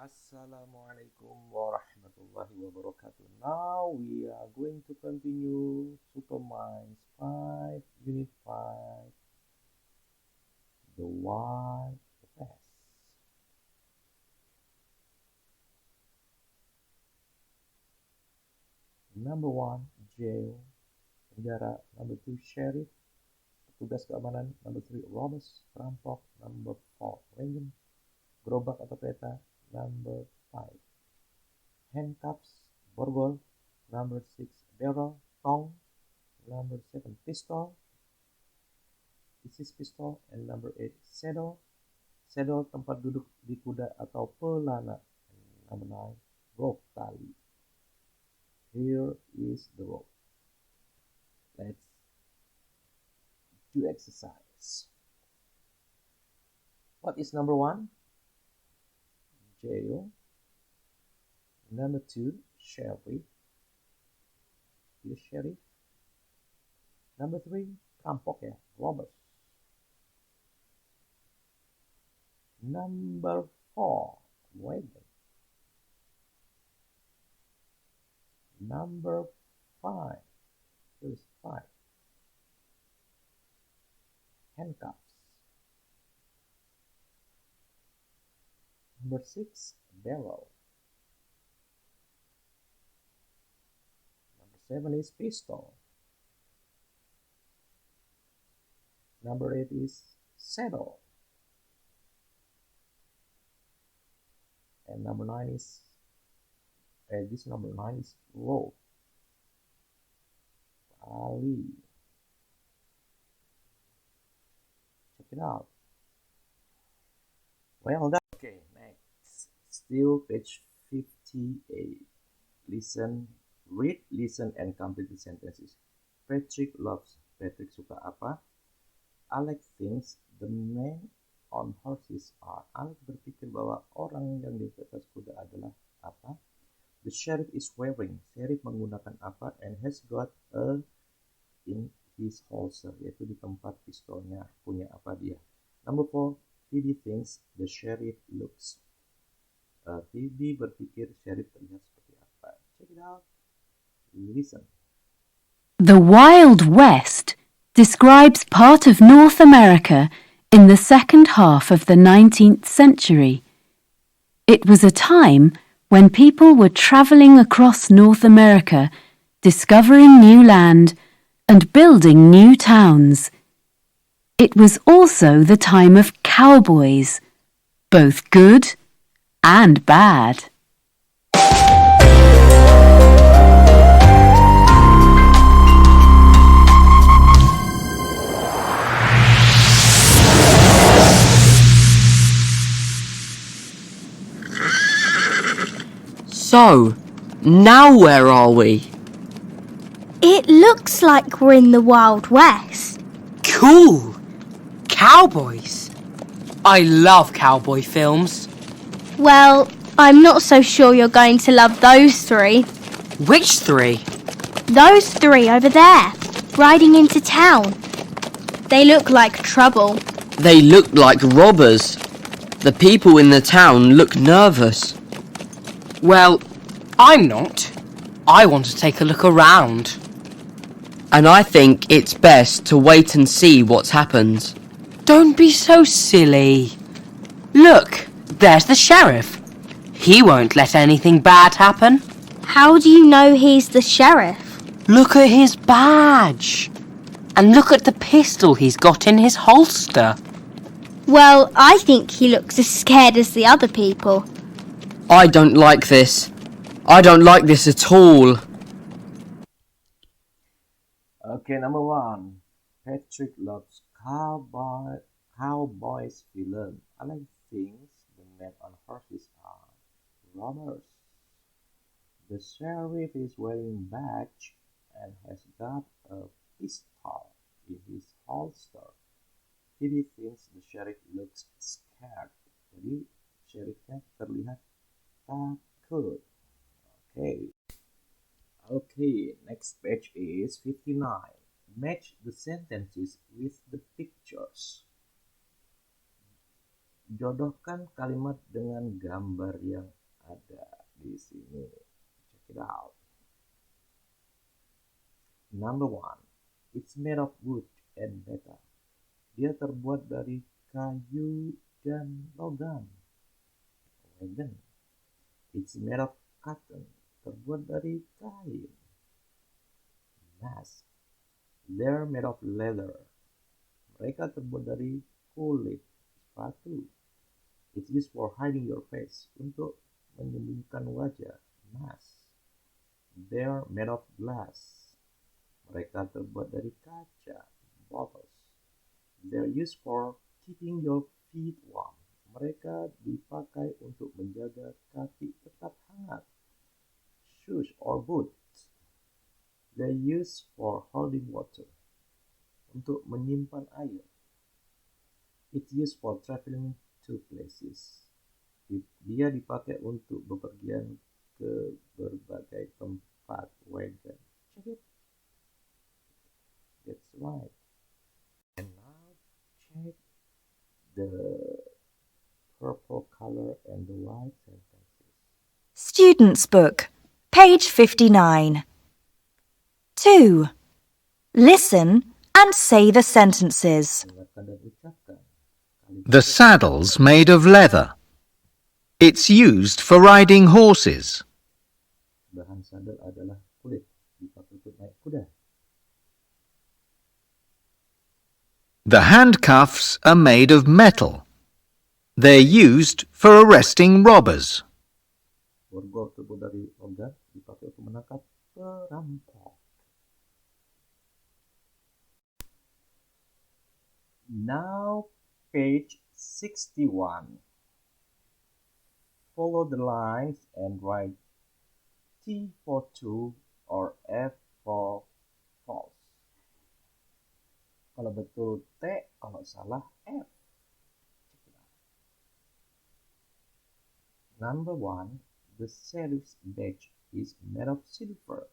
Assalamualaikum warahmatullahi wabarakatuh. Now we are going to continue Superminds 5, Unit 5, The Wild West. Number 1, jail, penjara. Number 2, sheriff, petugas keamanan. Number 3, robbers, perampok. Number 4, wagon, gerobak atau kereta. Number 5, handcuffs, borgol. Number 6, barrel, tong. Number 7, pistol, this is pistol. And number 8, saddle, saddle tempat duduk di kuda atau pelana. And number 9, rope, tali. Here is the rope. Let's do exercise. What is number 1? Jail. Number 2, sheriff. Here, sheriff. Number 3, perampok ya, robbers. Number 4, wagon. Number 5, here's 5, handcuffs. Number 6, barrel. Number 7 is pistol. Number 8 is saddle. And number 9 is number 9 is rope. Ali. Check it out. Well done. Okay, next. Still page 58. Listen, read, listen, and complete the sentences. Patrick loves. Patrick suka apa? Alex thinks the men on horses are. Alex berpikir bahwa orang yang di atas kuda adalah apa? The sheriff is wearing. Sheriff menggunakan apa? And has got a in his holster. Yaitu di tempat pistolnya. Punya apa dia? Number 4. Phoebe thinks the sheriff looks. Phoebe berpikir sheriff terlihat seperti apa? Check it out. Listen. The Wild West describes part of North America in the second half of the 19th century. It was a time when people were travelling across North America, discovering new land and building new towns. It was also the time of cowboys, both good and bad. So, now where are we? It looks like we're in the Wild West. Cool! Cowboys! I love cowboy films. Well, I'm not so sure you're going to love those 3. Which 3? Those 3 over there, riding into town. They look like trouble. They look like robbers. The people in the town look nervous. Well, I'm not. I want to take a look around. And I think it's best to wait and see what's happened. Don't be so silly. Look, there's the sheriff. He won't let anything bad happen. How do you know he's the sheriff? Look at his badge. And look at the pistol he's got in his holster. Well, I think he looks as scared as the other people. I don't like this. I don't like this at all. Okay, number 1. Patrick loves cowboys film. Alex thinks the men on horses are robbers. The sheriff is wearing badge and has got a pistol in his holster. Phoebe thinks the sheriff looks scared. Jadi sheriffnya terlihat takut. Okay, next page is 59. Match the sentences with the pictures. Jodohkan kalimat dengan gambar yang ada di sini. Check it out. Number 1. It's made of wood and metal. Dia terbuat dari kayu dan logam. Wagon. It's made of cotton. Terbuat dari kain. Mask. They're made of leather. Mereka terbuat dari kulit. Sepatu. It's used for hiding your face. Untuk menyembunyikan wajah. Mask. They're made of glass. Mereka terbuat dari kaca. Bottles. They're used for keeping your feet warm. Mereka dipakai untuk menjaga kaki tetap hangat. Shoes or boots. They're used for holding water. Untuk menyimpan air. It's used for traveling to places. Dia dipakai untuk bepergian ke berbagai tempat. Wagon. Check it. That's right. And now check the purple color and the white sentences. Student's Book, page 59. 2. Listen and say the sentences. Dengarkan dan ucapkan. The saddle's made of leather. It's used for riding horses. Bahan sadel adalah kulit, dipakai untuk naik kuda. The handcuffs are made of metal. They're used for arresting robbers. Borgol terbuat dari logam, dipakai untuk menangkap perampok. Now page 61. Follow the lines and write T for true or F for false. Kalau betul T, kalau salah F. Number 1. The sheriff's badge is made of silver.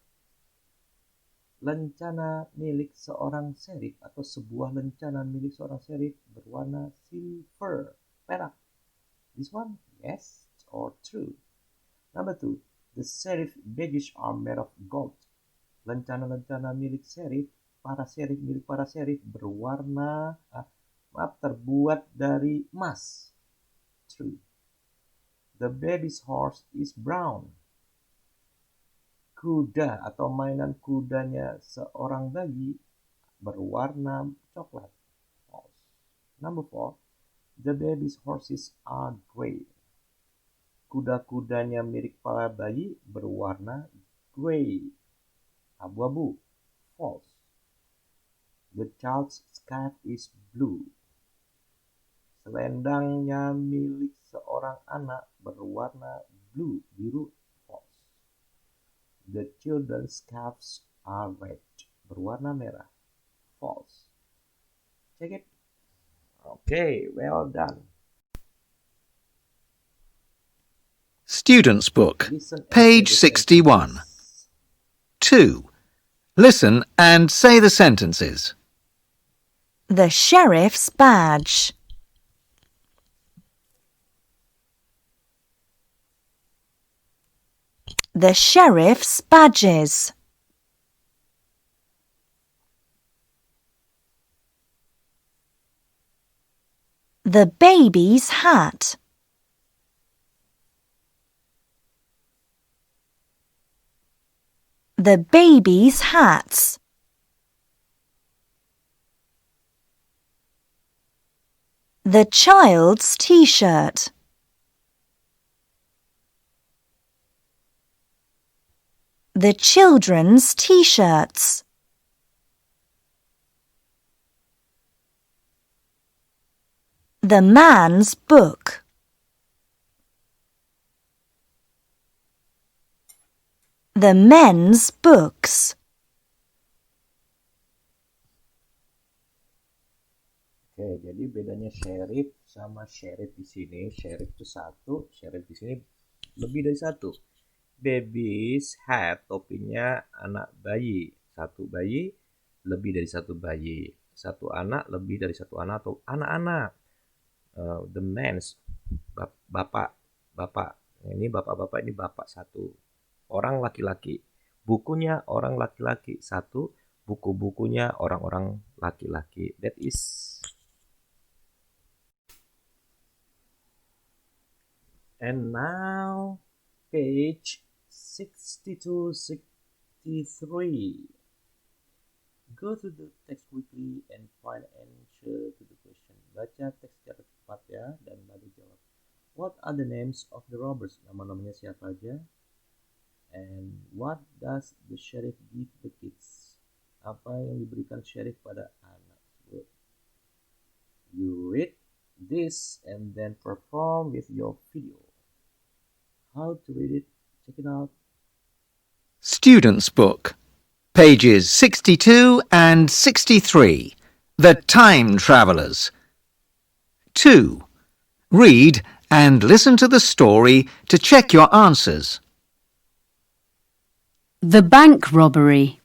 Lencana milik seorang sheriff atau sebuah lencana milik seorang sheriff berwarna silver, perak. This one, yes or true. Number 2. The sheriff badges are made of gold. Lencana-lencana milik sheriff, milik para sheriff berwarna, terbuat dari emas. True. The baby's horse is brown. Kuda atau mainan kudanya seorang bayi berwarna coklat. False. Number 4. The baby's horses are gray. Kuda-kudanya milik para bayi berwarna gray, abu-abu. False. The child's scarf is blue. Selendangnya milik seorang anak berwarna blue, biru. False. The children's scarves are red, berwarna merah. False. Check it. Okay, well done. Student's Book, Listen and page say the 61. sentences. 2. Listen and say the sentences. The sheriff's badge. The sheriff's badges. The baby's hat. The baby's hats. The child's t-shirt. The children's t-shirts. The man's book. The men's books. Oke, jadi bedanya sheriff sama sheriff di sini. Sheriff itu satu, sheriff di sini lebih dari satu. Baby's hat, topinya anak bayi. Satu bayi, lebih dari satu bayi. Satu anak, lebih dari satu anak atau anak-anak. The man's bapak, bapak. Ini bapak-bapak ini bapak satu. Orang laki-laki. Bukunya orang laki-laki satu. Buku-bukunya orang-orang laki-laki. That is. And now page 62, 63. Go to the text quickly and find answer to the question. Baca teks secara cepat ya dan lalu jawab. What are the names of the robbers? Nama-namanya siapa aja? And what does the sheriff give the kids? Apa yang diberikan sheriff pada anak? Good. You read this and then perform with your video. How to read it? Check it out. Student's Book, pages 62 and 63. The Time Travellers. 2. Read and listen to the story to check your answers. The bank robbery.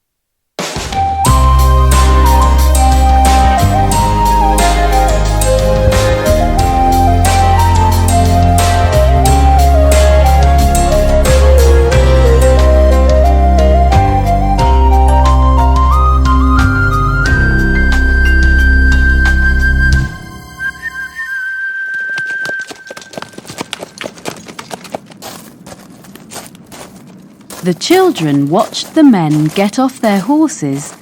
The children watched the men get off their horses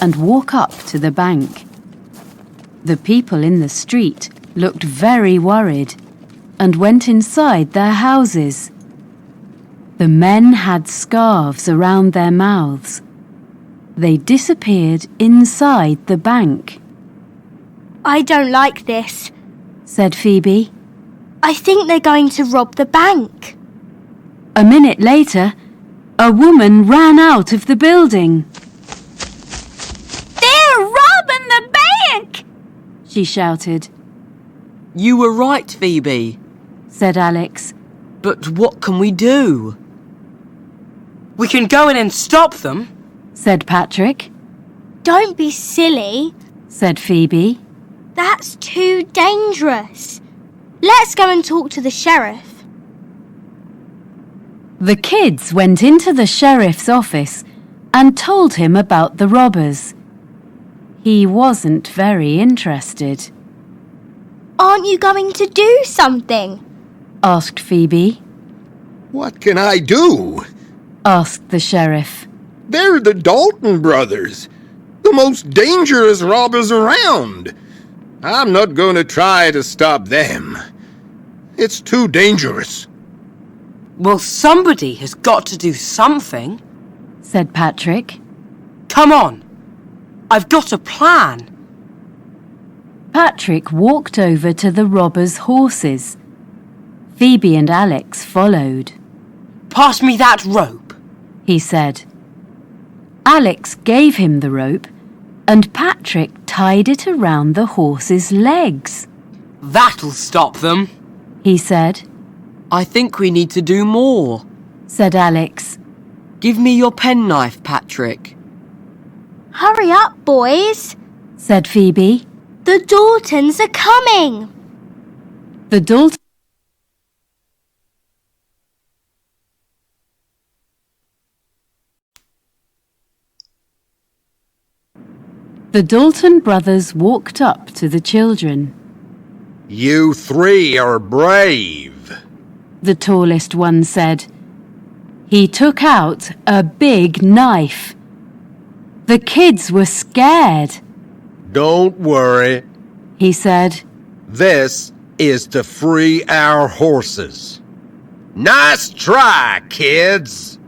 and walk up to the bank. The people in the street looked very worried and went inside their houses. The men had scarves around their mouths. They disappeared inside the bank. I don't like this, said Phoebe. I think they're going to rob the bank. A minute later, a woman ran out of the building. They're robbing the bank! She shouted. You were right, Phoebe, said Alex. but what can we do? We can go in and stop them, said Patrick. Don't be silly. Said Phoebe. That's too dangerous. Let's go and talk to the sheriff. The kids went into the sheriff's office and told him about the robbers. He wasn't very interested. Aren't you going to do something? Asked Phoebe. What can I do? Asked the sheriff. They're the Dalton brothers, the most dangerous robbers around. I'm not going to try to stop them. It's too dangerous. Well, somebody has got to do something, said Patrick. Come on, I've got a plan. Patrick walked over to the robbers' horses. Phoebe and Alex followed. Pass me that rope, he said. Alex gave him the rope and Patrick tied it around the horses' legs. That'll stop them, he said. I think we need to do more, said Alex. Give me your penknife, Patrick. Hurry up, boys, said Phoebe. The Daltons are coming. The Daltons The Dalton brothers walked up to the children. You three are brave, The tallest one said. He took out a big knife. The kids were scared, Don't worry. he said. This is to free our horses. Nice try, kids.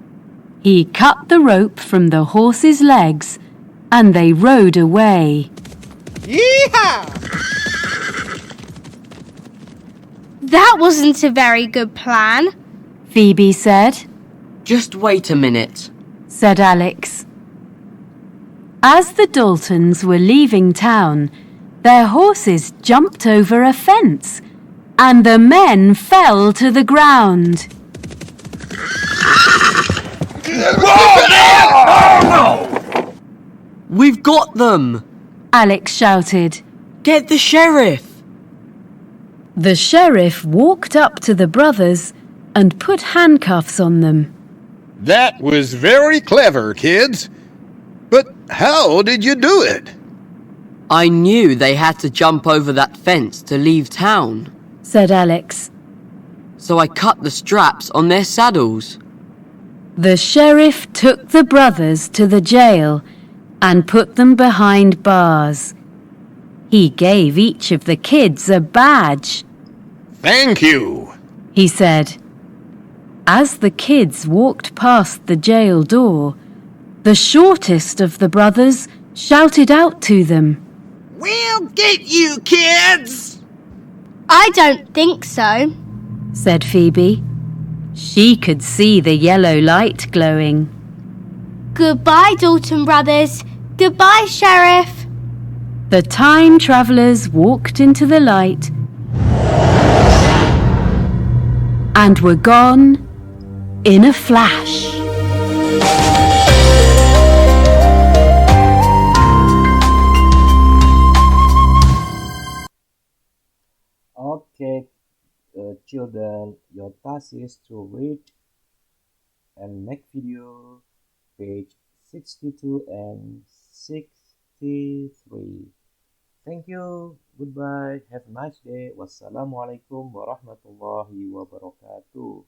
He cut the rope from the horses' legs and they rode away. Yeehaw! That wasn't a very good plan. Phoebe said, Just wait a minute. said Alex. As the Daltons were leaving town, their horses jumped over a fence and the men fell to the ground. We've got them! Alex shouted. Get the sheriff! The sheriff walked up to the brothers and put handcuffs on them. That was very clever, kids. But how did you do it? I knew they had to jump over that fence to leave town, said Alex. so I cut the straps on their saddles. The sheriff took the brothers to the jail and put them behind bars. He gave each of the kids a badge. Thank you, He said. As the kids walked past the jail door, the shortest of the brothers shouted out to them. We'll get you, kids! I don't think so, Said Phoebe. She could see the yellow light glowing. Goodbye, Dalton brothers. Goodbye, Sheriff. The time travellers walked into the light and were gone in a flash. Okay, children, your task is to read and make video page 62 and 63. Thank you. Goodbye. Have a nice day. Wassalamualaikum warahmatullahi wabarakatuh.